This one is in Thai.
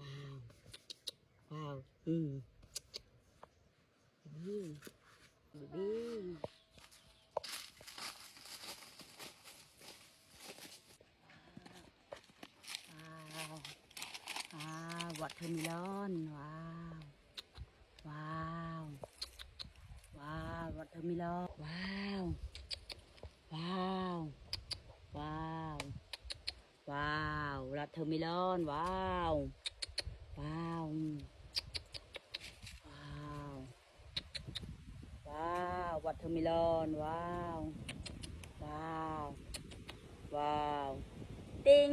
ว้าวบีบีวอเตอร์เมลอนว้าวว้าวว้าววอเตอร์เมลอนว้าวว้าวว้าวว้าววอเตอร์เมลอนว้าวว้าวว้าวว้าววอเตอร์เมลอนว้าวว้าวว้าวติง